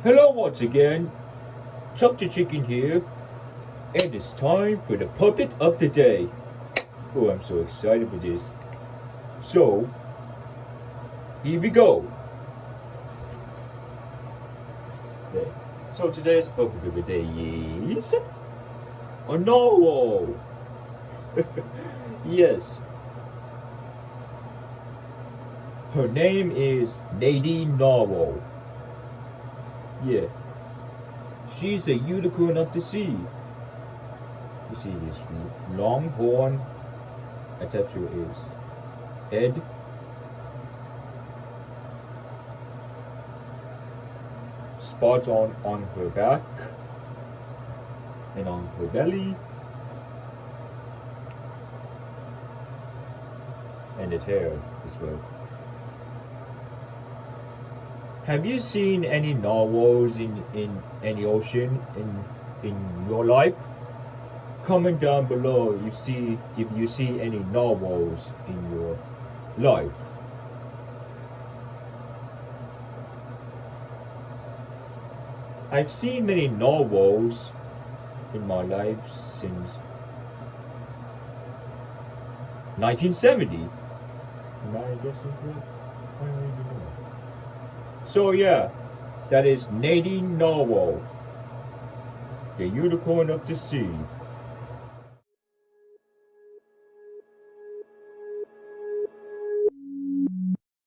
Hello once again, Chuck the Chicken here, and it's time for the puppet of the day. Oh, I'm so excited for this. So, here we go. Okay. So today's puppet of the day is a narwhal. Yes, her name is Nadine Narwhal. Yeah, she's a unicorn of the sea. You see this long horn attached to his head, spots on her back and on her belly, and its hair as well. Have you seen any narwhals in any ocean in your life? Comment down below if you see any narwhals in your life. I've seen many narwhals in my life since 1970. Am I guessing correct? I don't even know. So yeah, that is Nadine Narwhal, the unicorn of the sea.